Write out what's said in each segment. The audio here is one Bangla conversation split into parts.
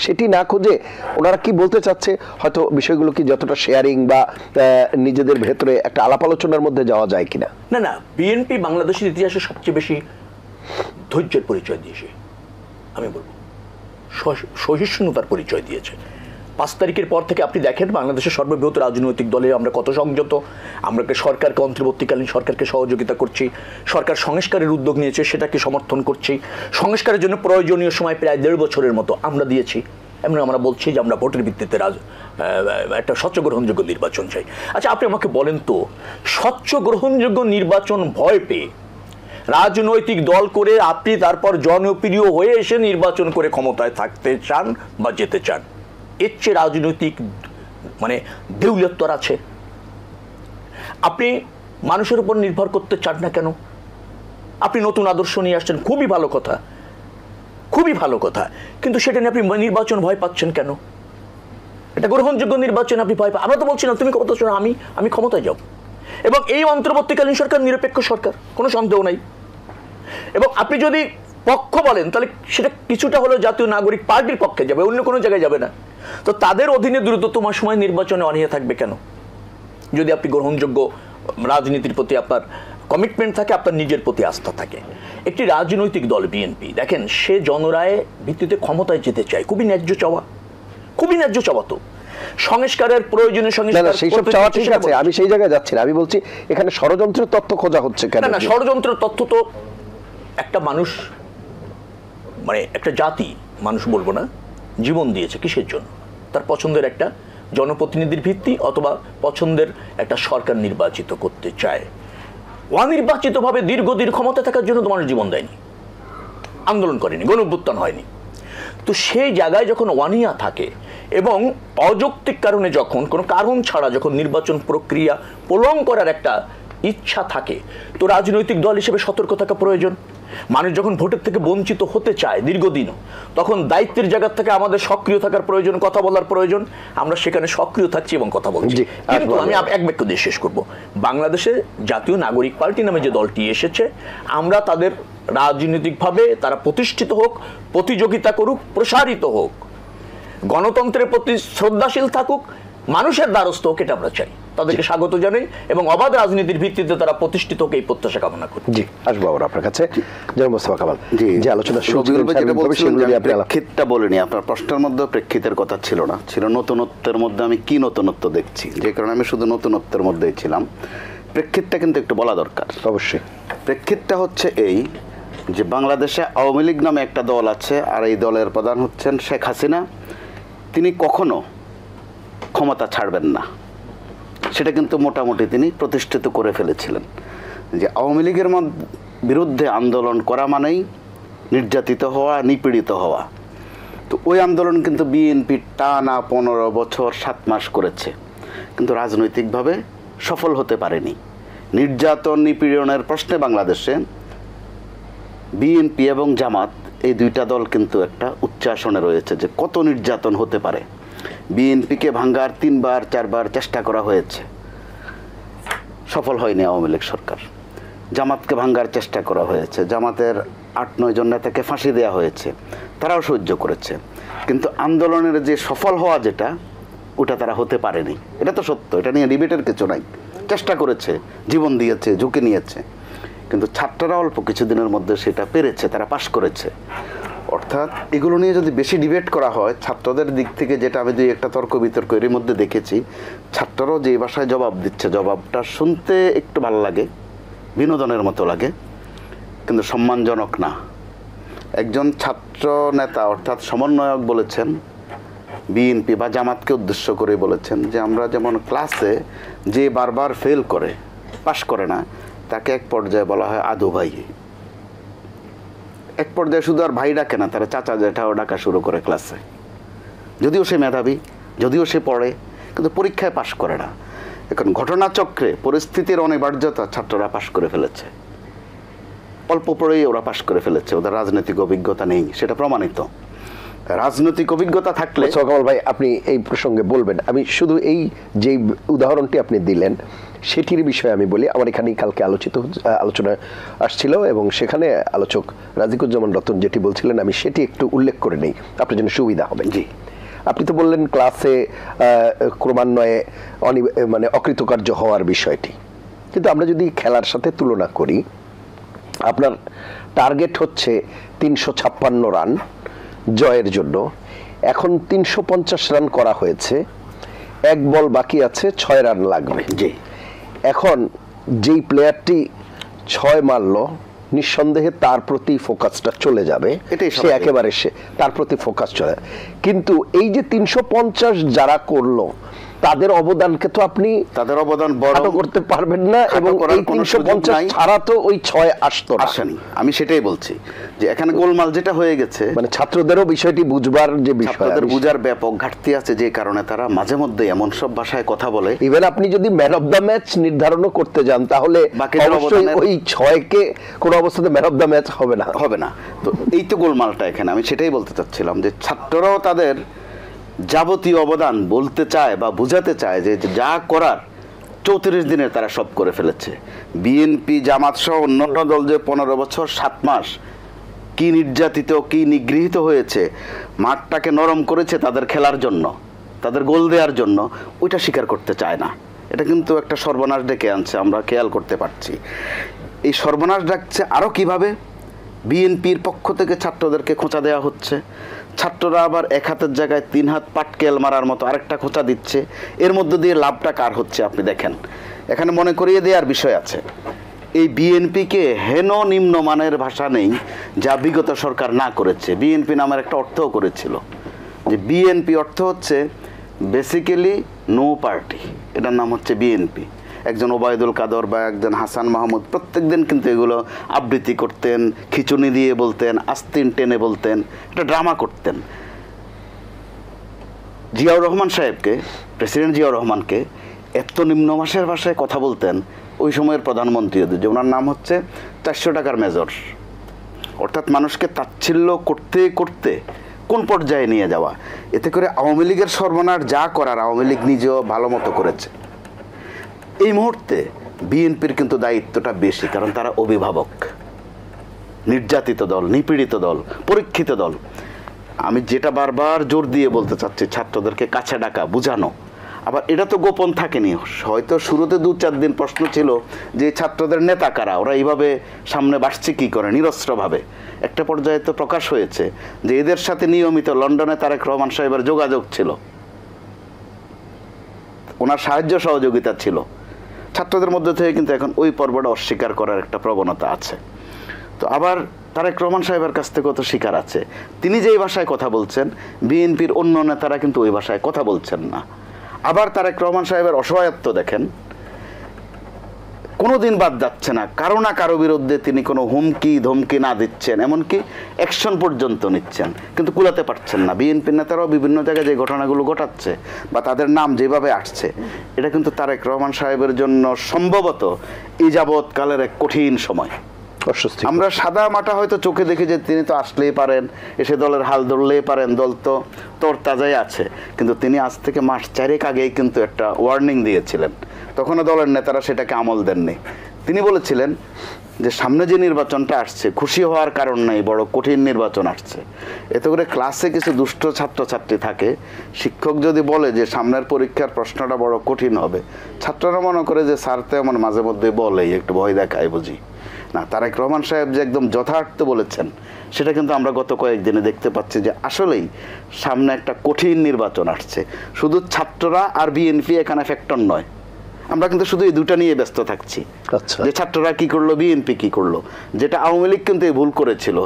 সেটি না খুঁজে ওনারা কি বলতে চাচ্ছে হয়তো বিষয়গুলো কি যতটা শেয়ারিং বা নিজেদের ভেতরে একটা আলাপ আলোচনার মধ্যে যাওয়া যায় কিনা? না না, বিএনপি বাংলাদেশের ইতিহাসে সবচেয়ে বেশি ধৈর্যের পরিচয় দিয়েছে, আমি বলবো সহিষ্ণুতার পরিচয় দিয়েছে। 5 তারিখের পর থেকে আপনি দেখেন বাংলাদেশের সর্ববৃহৎ রাজনৈতিক দলে আমরা কত সংযত, আমরা সরকারকে অন্তর্বর্তীকালীন সরকারকে সহযোগিতা করছি, সরকার সংস্কারের উদ্যোগ নিয়েছে সেটাকে সমর্থন করছি, সংস্কারের জন্য প্রয়োজনীয় সময় প্রায় 1.5 বছরের মতো আমরা দিয়েছি। এমন আমরা বলছি যে আমরা ভোটের ভিত্তিতে একটা স্বচ্ছ গ্রহণযোগ্য নির্বাচন চাই। আচ্ছা আপনি আমাকে বলেন তো, স্বচ্ছ গ্রহণযোগ্য নির্বাচন ভয় পেয়ে রাজনৈতিক দল করে আপনি তারপর জনপ্রিয় হয়ে এসে নির্বাচন করে ক্ষমতায় থাকতে চান বা যেতে চান, এর চেয়ে রাজনৈতিক দেউলিয়ত্ব আছে? আপনি মানুষের উপর নির্ভর করতে চান না কেন? আপনি নতুন আদর্শ নিয়ে আসছেন, খুবই ভালো কথা, খুবই ভালো কথা, কিন্তু সেটা নিয়ে আপনি নির্বাচন ভয় পাচ্ছেন কেন? এটা গ্রহণযোগ্য নির্বাচন আপনি ভয় পান। আমরা তো বলছি না তুমি ক্ষমতা শোনো, আমি ক্ষমতায় যাও। এবং এই অন্তর্বর্তীকালীন সরকার নিরপেক্ষ সরকার, কোনো সন্দেহ নাই। এবং আপনি যদি পক্ষ বলেন তাহলে সেটা কিছুটা হলেও জাতীয় নাগরিক পার্টির পক্ষে যাবে, অন্য কোনো জায়গায় যাবে না। তো তাদের অধীনে দ্রুততম সময় নির্বাচনে অনীহা থাকবে কেন? যদি আপনি গ্রহণযোগ্য রাজনীতির প্রতি আপনার কমিটমেন্ট থাকে, আপনার নিজের প্রতি আস্থা থাকে। একটি রাজনৈতিক দল বিএনপি দেখেন, সে জনরায় ভিত্তিতে ক্ষমতায় যেতে চায়, খুবই ন্যায্য চাওয়া, খুবই ন্যায্য চাওয়া। তো সংস্কারের প্রয়োজনে সেইসব চাওয়া ঠিক আছে, আমি সেই জায়গায় যাচ্ছি না। আমি বলছি এখানে ষড়যন্ত্রের তথ্য খোঁজা হচ্ছে কেন? না, ষড়যন্ত্রের তথ্য তো একটা মানুষ একটা জাতি, মানুষ বলবো না, জীবন দিয়েছে কিসের জন্য? তার পছন্দের একটা জনপ্রতিনিধির ভিত্তি অথবা পছন্দের একটা সরকার নির্বাচিত করতে চায়। অনির্বাচিতভাবে দীর্ঘদিন ক্ষমতা থাকার জন্য তো মানুষ জীবন দেয়নি, আন্দোলন করেনি, গণঅভ্যুত্থান হয়নি। তো সেই জায়গায় যখন অনীহা থাকে এবং অযৌক্তিক কারণে যখন কোনো কারণ ছাড়া যখন নির্বাচন প্রক্রিয়া প্রলং করার একটা ইচ্ছা থাকে, তো রাজনৈতিক দল হিসেবে সতর্ক থাকা প্রয়োজন। মানুষ যখন ভোটের থেকে বঞ্চিত হতে চায় দীর্ঘদিনও, তখন দায়িত্বের জায়গা থেকে আমাদের সক্রিয় থাকার প্রয়োজন, কথা বলার প্রয়োজন। আমরা সেখানে সক্রিয় থাকছি এবং কথা বলছি। কিন্তু আমি এক বাক্য দিয়ে শেষ করব। বাংলাদেশে জাতীয় নাগরিক পার্টি নামে যে দলটি এসেছে, আমরা তাদের রাজনৈতিকভাবে তারা প্রতিষ্ঠিত হোক, প্রতিযোগিতা করুক, প্রসারিত হোক, গণতন্ত্রের প্রতি শ্রদ্ধাশীল থাকুক, মানুষের দ্বারস্থ হোক, এটা আমরা চাই। তাদেরকে স্বাগত জানাই এবং অবাধ রাজনীতির ভিত্তিতে তারা প্রতিষ্ঠিত হোক এই প্রত্যাশা কামনা করি। জি, আসবো আবার আপনার কাছে। জনাব মোস্তফা কামাল, যে আলোচনা প্রেক্ষিতটা বলিনি, আপনার প্রশ্নের মধ্যে প্রেক্ষিতের কথা ছিল না, ছিল নতুনত্বের মধ্যে আমি কি নতুনত্ব দেখছি, যে কারণে আমি শুধু নতুনত্বের মধ্যেই ছিলাম। প্রেক্ষিতটা কিন্তু একটু বলা দরকার। অবশ্যই। প্রেক্ষিতটা হচ্ছে এই যে বাংলাদেশে আওয়ামী লীগ নামে একটা দল আছে, আর এই দলের প্রধান হচ্ছেন শেখ হাসিনা। তিনি কখনো ক্ষমতা ছাড়বেন না, সেটা কিন্তু মোটামুটি তিনি প্রতিষ্ঠিত করে ফেলেছিলেন। যে আওয়ামী লীগের বিরুদ্ধে আন্দোলন করা মানেই নির্যাতিত হওয়া, নিপীড়িত হওয়া। তো ওই আন্দোলন কিন্তু বিএনপি টানা 15 বছর 7 মাস করেছে, কিন্তু রাজনৈতিকভাবে সফল হতে পারেনি। নির্যাতন নিপীড়নের প্রশ্নে বাংলাদেশে বিএনপি এবং জামাত এই দুইটা দল কিন্তু একটা উচ্চ আসনে রয়েছে যে কত নির্যাতন হতে পারে। বিএনপিকে ভাঙ্গার 3বার 4বার চেষ্টা করা হয়েছে, সফল হয়নি আওয়ামী লীগ সরকার। জামাতকে ভাঙ্গার চেষ্টা করা হয়েছে, জামাতের 8-9 জন নেতাকে ফাঁসি দেওয়া হয়েছে, তারাও সহ্য করেছে। কিন্তু আন্দোলনের যে সফল হওয়া যেটা, ওটা তারা হতে পারেনি। এটা তো সত্য, এটা নিয়ে ডিবেটের কিছু নাই। চেষ্টা করেছে, জীবন দিয়েছে, ঝুঁকি নিয়েছে, কিন্তু ছাত্ররা অল্প কিছুদিনের মধ্যে সেটা পেরেছে, তারা পাশ করেছে। অর্থাৎ এগুলো নিয়ে যদি বেশি ডিবেট করা হয় ছাত্রদের দিক থেকে, যেটা আমি 2-1টা তর্ক বিতর্ক এর মধ্যে দেখেছি, ছাত্ররাও যে ভাষায় জবাব দিচ্ছে, জবাবটা শুনতে একটু ভালো লাগে, বিনোদনের মতো লাগে, কিন্তু সম্মানজনক না। একজন ছাত্র নেতা অর্থাৎ সমন্বয়ক বলেছেন, বিএনপি বা জামাতকে উদ্দেশ্য করে বলেছেন যে আমরা যেমন ক্লাসে যে বারবার ফেল করে, পাশ করে না, তাকে এক পর্যায়ে বলা হয় আদু ভাই। এক পর্যায়ে শুধু আর ভাই ডাকে না, তারা চাচা জেঠাও ডাকা শুরু করে ক্লাসে। যদিও সে মেধাবী, যদিও সে পড়ে, কিন্তু পরীক্ষায় পাশ করে না। এখন ঘটনাচক্রে পরিস্থিতির অনিবার্যতা ছাত্ররা পাশ করে ফেলেছে, অল্প পড়েই ওরা পাশ করে ফেলেছে, ওদের রাজনৈতিক অভিজ্ঞতা নেই, সেটা প্রমাণিত। রাজনৈতিক অভিজ্ঞতা থাকলে কামাল ভাই আপনি এই প্রসঙ্গে বলবেন, আমি শুধু এই যে উদাহরণটি আপনি দিলেন সেটির বিষয়ে আমি বলি। আমার এখানেই কালকে আলোচনা আসছিল এবং সেখানে আলোচক রাজিকুজ্জামান রতন যেটি বলছিলেন আমি সেটি একটু উল্লেখ করে নেই, আপনার জন্য সুবিধা হবে। জি, আপনি তো বললেন ক্লাসে ক্রমান্বয়ে মানে অকৃতকার্য হওয়ার বিষয়টি, কিন্তু আমরা যদি খেলার সাথে তুলনা করি, আপনার টার্গেট হচ্ছে 356 রান জয়ের জন্য, এখন 350 রান করা হয়েছে, 1 বল বাকি আছে, 6 রান লাগবে। জি, এখন যেই প্লেয়ারটি 6 মারলো নিঃসন্দেহে তার প্রতি ফোকাসটা চলে যাবে, এটাই সে স্বাভাবিক। একেবারে তার প্রতি ফোকাস চলে যাবে। কিন্তু এই যে 350 যারা করলো তাদের অবদানকে তো আপনি তাদের অবদান বড় খাটো করতে পারবেন না, খাটো এবং করার এই কোনো সুযোগ 350 নাই। ছাড়া তো ওই 6 আসতো না। আসেনি। আমি সেটাই বলছি যে এখানে গোলমাল যেটা হয়ে গেছে, মানে ছাত্রদেরও বিষয়টি বুঝবার যে বিষয়, ছাত্রদের বুঝার ব্যাপক ঘাটতি আছে, যে কারণে তারা মাঝে মধ্যে এমন সব ভাষায় কথা বলে। ইভেন আপনি যদি ম্যান অফ দ্য ম্যাচ নির্ধারণও করতে যান তাহলে বাকিদের অবশ্যই অবদানের- ওই 6কে কোনো অবস্থাতে ম্যান অফ দ্য ম্যাচ হবে না। হবে না। তো এই তো গোলমালটা এখানে। আমি সেটাই বলতে চাচ্ছিলাম যে ছাত্ররাও তাদের যাবতীয় অবদান বলতে চায় বা বুঝাতে চায় যে যা করার 34 দিনে তারা সব করে ফেলেছে। বিএনপি, জামাত সহ অন্যান্য দল যে 15 বছর 7 মাস কি নির্যাতিত, কি নিগৃহীত হয়েছে, মাঠটাকে নরম করেছে তাদের খেলার জন্য, তাদের গোল দেওয়ার জন্য, ওইটা স্বীকার করতে চায় না। এটা কিন্তু একটা সর্বনাশ ডেকে আনছে, আমরা খেয়াল করতে পারছি। এই সর্বনাশ ডাকছে আরও কিভাবে? বিএনপির পক্ষ থেকে ছাত্রদেরকে খোঁচা দেওয়া হচ্ছে, ছাত্ররা আবার 1 হাতের জায়গায় 3 হাত পাটকেল মারার মতো আরেকটা খোঁচা দিচ্ছে। এর মধ্য দিয়ে লাভটা কার হচ্ছে আপনি দেখেন। এখানে মনে করিয়ে দেওয়ার বিষয় আছে, এই বিএনপিকে হেন নিম্নমানের ভাষা নেই যা বিগত সরকার না করেছে। বিএনপি নামের একটা অর্থও করেছিল, যে বিএনপি অর্থ হচ্ছে বেসিক্যালি নো পার্টি, এটার নাম হচ্ছে বিএনপি। একজন ওবায়দুল কাদের বা একজন হাসান মাহমুদ প্রত্যেক দিন কিন্তু এগুলো আবৃত্তি করতেন, খিচুনি দিয়ে বলতেন, আস্তিন টেনে বলতেন, এটা ড্রামা করতেন। জিয়াউর রহমান সাহেবকে, প্রেসিডেন্ট জিয়াউর রহমানকে এত নিম্নমাসের ভাষায় কথা বলতেন ওই সময়ের প্রধানমন্ত্রী, যে ওনার নাম হচ্ছে 400 টাকার মেজর। অর্থাৎ মানুষকে তাচ্ছিল্য করতে করতে কোন পর্যায়ে নিয়ে যাওয়া। এতে করে আওয়ামী লীগের সর্বনাশ যা করার আওয়ামী লীগ নিজেও ভালো মতো করেছে। এই মুহূর্তে বিএনপির কিন্তু দায়িত্বটা বেশি, কারণ তারা অভিভাবক, নির্যাতিত দল, নিপীড়িত দল, পরীক্ষিত দল। আমি যেটা বারবার জোর দিয়ে বলতে চাচ্ছি, ছাত্রদেরকে কাছে ডাকা, বুঝানো। আবার এটা তো গোপন থাকেনি, হয়তো শুরুতে 2-4 দিন প্রশ্ন ছিল যে ছাত্রদের নেতা কারা, ওরা এইভাবে সামনে বাসছে কি করে নিরস্ত্রভাবে। একটা পর্যায়ে তো প্রকাশ হয়েছে যে এদের সাথে নিয়মিত লন্ডনে তারেক রহমান সাহেবের যোগাযোগ ছিল, ওনার সাহায্য সহযোগিতা ছিল। ছাত্রদের মধ্যে থেকে কিন্তু এখন ওই পর্বটা অস্বীকার করার একটা প্রবণতা আছে। তো আবার তারেক রহমান সাহেবের কাছ থেকেও তো স্বীকার আছে, তিনি যেই ভাষায় কথা বলছেন বিএনপির অন্য নেতারা কিন্তু ওই ভাষায় কথা বলছেন না। আবার তারেক রহমান সাহেবের অসহায়ত্ব দেখেন, কোনোদিন বাদ যাচ্ছে না কারো না কারো বিরুদ্ধে তিনি কোনো হুমকি ধমকি না দিচ্ছেন, এমনকি অ্যাকশন পর্যন্ত নিচ্ছেন, কিন্তু কুলাতে পারছেন না। বিএনপির নেতারাও বিভিন্ন জায়গায় যে ঘটনাগুলো ঘটাচ্ছে বা তাদের নাম যেভাবে আসছে, এটা কিন্তু তারেক রহমান সাহেবের জন্য সম্ভবত এই যাবৎকালের এক কঠিন সময়। আমরা সাদা মাটা হয়তো চোখে দেখি যে তিনি তো আসলেই পারেন, এসে দলের হাল ধরলেই পারেন, দল তো তোর তাজাই আছে, কিন্তু তিনি আজ থেকে মাস 4 আগেই কিন্তু একটা ওয়ার্নিং দিয়েছিলেন। তখনও দলের নেতারা সেটাকে আমল দেননি। তিনি বলেছিলেন যে সামনে যে নির্বাচনটা আসছে খুশি হওয়ার কারণ নেই, বড় কঠিন নির্বাচন আসছে। এতে করে ক্লাসে কিছু দুষ্ট ছাত্রছাত্রী থাকে, শিক্ষক যদি বলে যে সামনের পরীক্ষার প্রশ্নটা বড় কঠিন হবে, ছাত্ররা মনে করে যে স্যার তো এমন মাঝে মধ্যে বলেই, একটু ভয় দেখায় বুঝি না। তারেক রহমান সাহেব যে একদম যথার্থ বলেছেন সেটা কিন্তু আমরা গত কয়েকদিনে দেখতে পাচ্ছি যে আসলেই সামনে একটা কঠিন নির্বাচন আসছে। শুধু ছাত্ররা আর বিএনপি এখানে ফ্যাক্টর নয়, আমরা কিন্তু শুধু এই দুটা নিয়ে ব্যস্ত থাকছি, যে ছাত্ররা কি করলো, বিএনপি কি করলো। যেটা আওয়ামী লীগ কিন্তু এই ভুল করেছিল,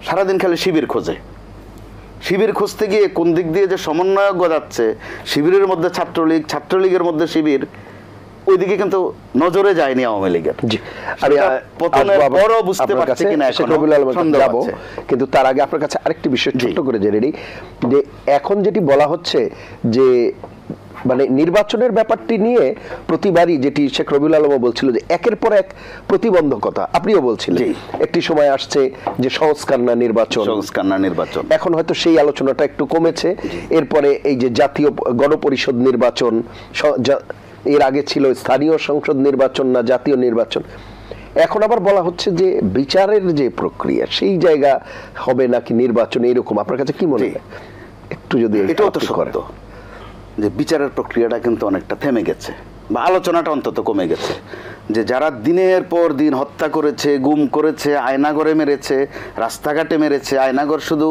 সারাদিন খালি শিবির খোঁজে, শিবির খুঁজতে গিয়ে কোন দিক দিয়ে যে সমন্বয়ক গজাচ্ছে, শিবিরের মধ্যে ছাত্রলীগ, ছাত্রলীগের মধ্যে শিবির, ওইদিকে কিন্তু নজরে যায়নি আওয়ামী লীগের। কিন্তু তার আগে আপনার কাছে আরেকটি বিষয় ছোট্ট করে জেনে নিই, যে এখন যেটি বলা হচ্ছে যে মানে নির্বাচনের ব্যাপারটি নিয়ে প্রতিবারই যেটি শেখ রবিউল আলমও বলছিল যে একের পর এক প্রতিবন্ধকতা, আপনিও বলছিলেন একটি সময় আসছে যে সংস্কার না নির্বাচন, সংস্কার না নির্বাচন, এখন হয়তো সেই আলোচনাটা একটু কমেছে। এরপরে এই যে জাতীয় গণপরিষদ নির্বাচন, এর আগে ছিল স্থানীয় সংসদ নির্বাচন না জাতীয় নির্বাচন। এখন আবার বলা হচ্ছে যে বিচারের যে প্রক্রিয়া সেই জায়গা হবে নাকি নির্বাচন, এরকম আপনার কাছে কি মনে হয়? একটু যদি এটাও তো সত্য যে বিচারের প্রক্রিয়াটা কিন্তু অনেকটা থেমে গেছে, বা আলোচনাটা অন্তত কমে গেছে। যে যারা দিনের পর দিন হত্যা করেছে, গুম করেছে, আয়নাগরে মেরেছে, রাস্তাঘাটে মেরেছে, আয়নাগর শুধু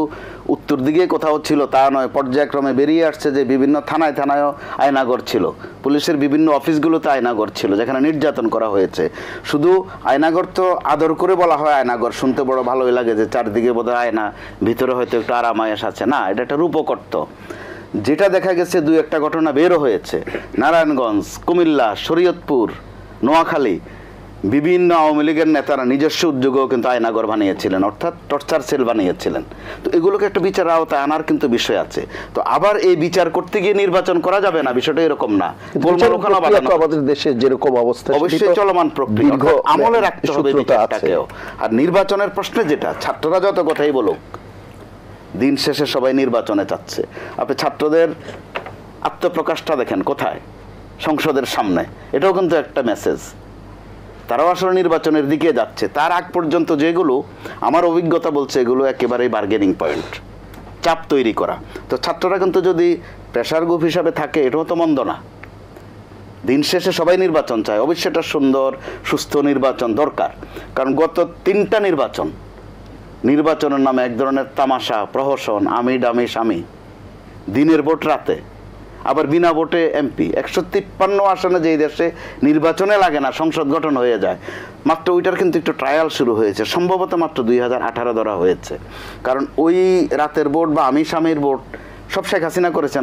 উত্তর দিকে কোথাও ছিল তা নয়, পর্যায়ক্রমে বেরিয়ে আসছে যে বিভিন্ন থানায় থানায়ও আয়নাগর ছিল, পুলিশের বিভিন্ন অফিসগুলোতে আয়নাগর ছিল যেখানে নির্যাতন করা হয়েছে। শুধু আয়নাগর তো আদর করে বলা হয় আয়নাগর, শুনতে বড় ভালোই লাগে যে চারদিকে বোধহয় আয়না, ভিতরে হয়তো একটু আরামায়াস আছে, না, এটা একটা রূপকর্ত। যেটা দেখা গেছে দুই একটা ঘটনা বেরো হয়েছে, নারায়ণগঞ্জ, কুমিল্লা, শরীয়তপুর, নোয়াখালী, বিভিন্ন আওয়ামী লীগের নেতারা নিজস্ব উদ্যোগেও কিন্তু আয়নাগর বানিয়েছিলেন, অর্থাৎ টর্চার সেল বানিয়েছিলেন। তো এগুলোকে একটা বিচার আওতায় আনার কিন্তু বিষয় আছে। তো আবার এই বিচার করতে গিয়ে নির্বাচন করা যাবে না, বিষয়টা এরকম না। আমাদের দেশে যেরকম অবস্থা অবশ্যই চলমান প্রক্রিয়া, আমলে রাখতে হবে বিচারটাকেও। আর নির্বাচনের প্রশ্নে যেটা, ছাত্ররা যত কথাই বলুক, দিন শেষে সবাই নির্বাচনে চাচ্ছে। আপনি ছাত্রদের আত্মপ্রকাশটা দেখেন কোথায়, সংসদের সামনে, এটাও কিন্তু একটা মেসেজ। তারাও আসলে নির্বাচনের দিকে যাচ্ছে। তার আগ পর্যন্ত যেগুলো আমার অভিজ্ঞতা বলছে এগুলো একেবারেই বার্গেনিং পয়েন্ট, চাপ তৈরি করা। তো ছাত্ররা কিন্তু যদি প্রেশার গ্রুপ হিসাবে থাকে এটাও তো মন্দ না। দিন শেষে সবাই নির্বাচন চায়, অবশ্যই এটা সুন্দর সুস্থ নির্বাচন দরকার। কারণ গত 3টা নির্বাচনের নামে এক ধরনের তামাশা, প্রহসন, আমি ডামি স্বামী, দিনের ভোট রাতে, আবার বিনা ভোটে এমপি। 153 আসনে যেই দেশে নির্বাচনে লাগে না, সংসদ গঠন হয়ে যায়, মাত্র ওইটার কিন্তু একটু ট্রায়াল শুরু হয়েছে, সম্ভবত মাত্র 2018 ধরা হয়েছে। কারণ ওই রাতের ভোট বা আমি স্বামীর ভোট সব শেখ হাসিনা করেছেন।